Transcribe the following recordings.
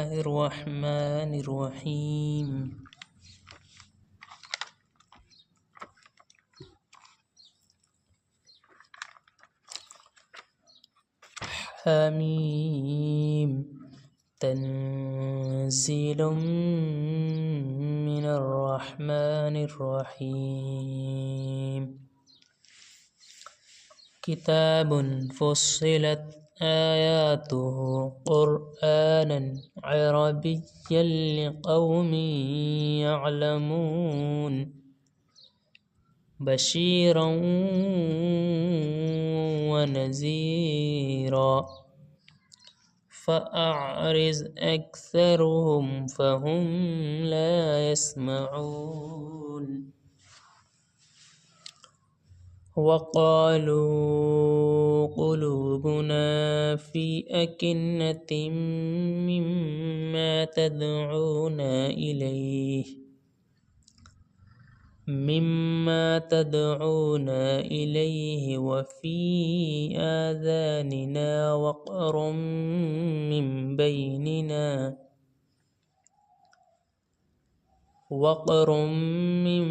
الله الرحمن الرحيم حميم تنزيل من الرحمن الرحيم كتاب فصلت آياته قرآنا عربيا لقوم يعلمون بشيرا ونذيرا فأعرض أكثرهم فهم لا يسمعون وقالوا قلوبنا في أكنة مما تدعونا إليه وفي آذاننا وقر من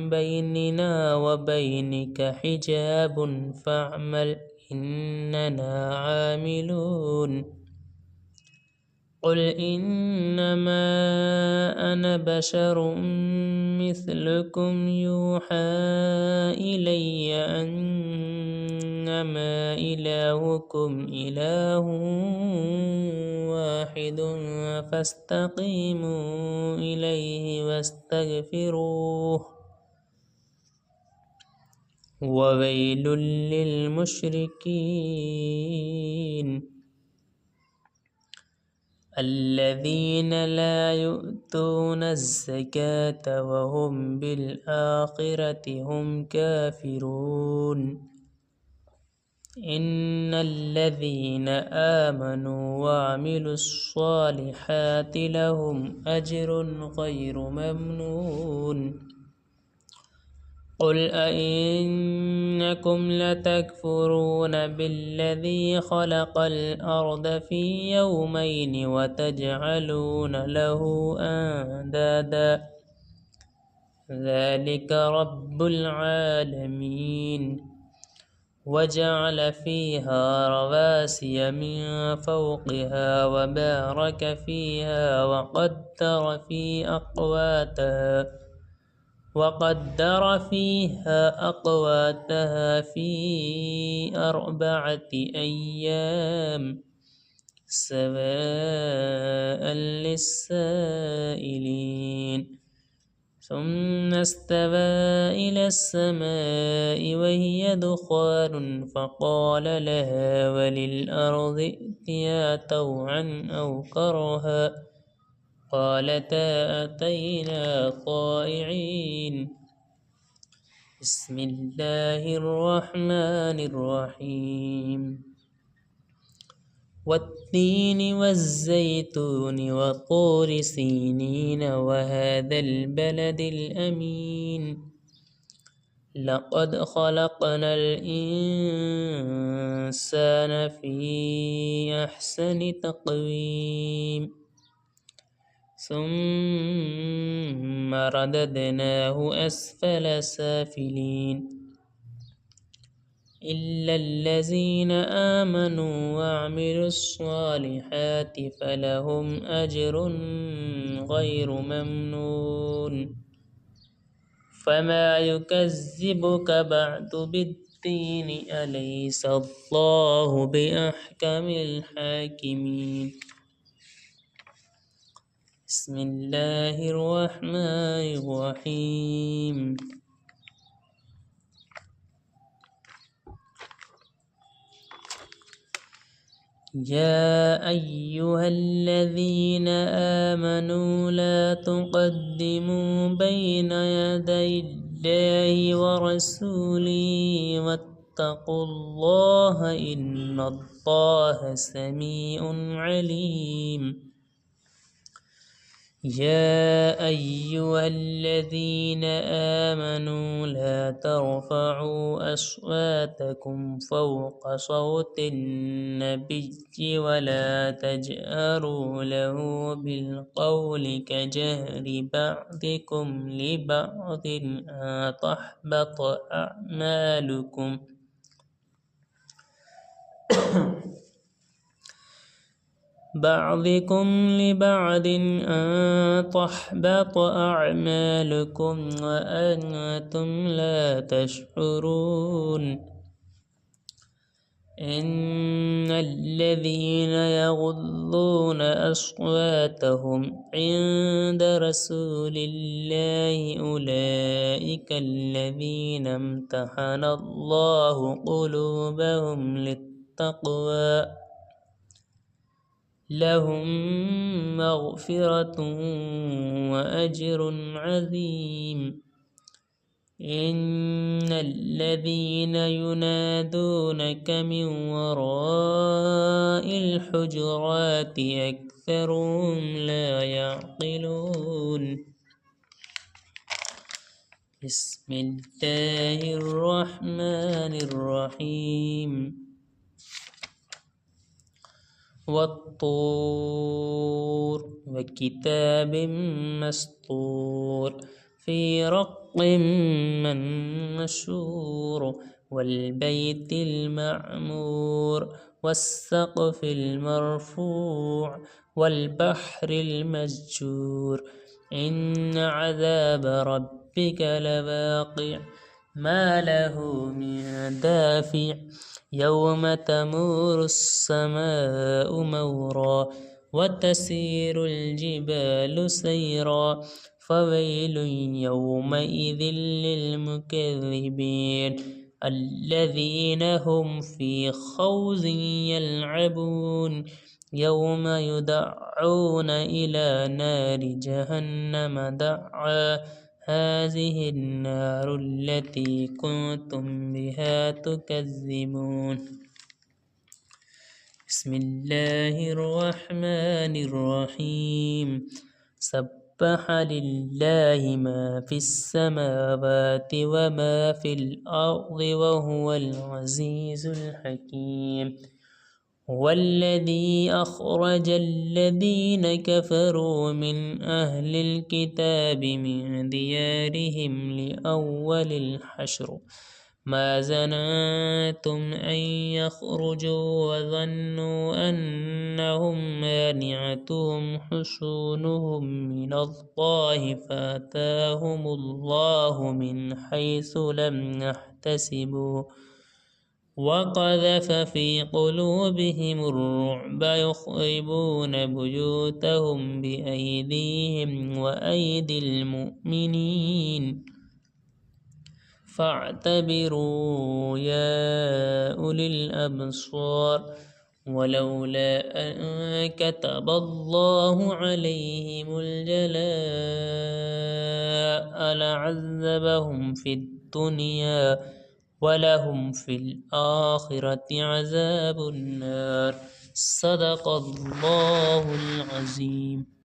بيننا وبينك حجاب فاعمل إننا عاملون قل إنما أنا بشر مثلكم يوحى إلي أنما إلهكم إله واحد فاستقيموا إليه واستغفروه وويل للمشركين الذين لا يؤتون الزكاة وهم بالآخرة هم كافرون إن الذين آمنوا وعملوا الصالحات لهم أجر غير ممنون قل أئنكم لتكفرون بالذي خلق الأرض في يومين وتجعلون له أندادا ذلك رب العالمين وجعل فيها رواسي من فوقها وبارك فيها وقدر فيها أقواتها في 4 أيام سواء للسائلين ثم استوى إلى السماء وهي دخان فقال لها وللأرض ائتيا طوعا أو كرها قالتا أتينا طائعين بسم الله الرحمن الرحيم والتين والزيتون وطور سينين وهذا البلد الأمين لقد خلقنا الإنسان في أحسن تقويم ثم رددناه أسفل سافلين إلا الذين آمنوا وعملوا الصالحات فلهم أجر غير ممنون فما يكذبك بعد بالدين أليس الله بأحكم الحاكمين بسم الله الرحمن الرحيم يا أيها الذين آمنوا لا تقدموا بين يدي الله ورسوله واتقوا الله إن الله سميع عليم يا أيها الذين آمنوا لا ترفعوا أصواتكم فوق صوت النبي ولا تجهروا له بالقول كجهر بعضكم لبعض أن تحبط أعمالكم أن تحبط أعمالكم وأنتم لا تشعرون إن الذين يغضون أصواتهم عند رسول الله أولئك الذين امتحن الله قلوبهم للتقوى لهم مغفرة وأجر عظيم إن الذين ينادونك من وراء الحجرات أكثرهم لا يعقلون بسم الله الرحمن الرحيم والطور وكتاب مسطور في رق منشور والبيت المعمور والسقف المرفوع والبحر المسجور إن عذاب ربك لواقع ما له من دافع يوم تمور السماء مورا وتسير الجبال سيرا فويل يومئذ للمكذبين الذين هم في خوض يلعبون يوم يدعون إلى نار جهنم دعا هذه النار التي كنتم بها تكذبون بسم الله الرحمن الرحيم سبح لله ما في السماوات وما في الأرض وهو العزيز الحكيم هو الذي أخرج الذين كفروا من أهل الكتاب من ديارهم لأول الحشر ما ظننتم أن يخرجوا وظنوا أنهم مانعتهم حصونهم من الله فأتاهم الله من حيث لم يحتسبوا وقذف في قلوبهم الرعب يخربون بيوتهم بأيديهم وأيدي المؤمنين فاعتبروا يا أولي الأبصار ولولا أن كتب الله عليهم الجلاء لعذبهم في الدنيا ولهم في الآخرة عذاب النار صدق الله العظيم.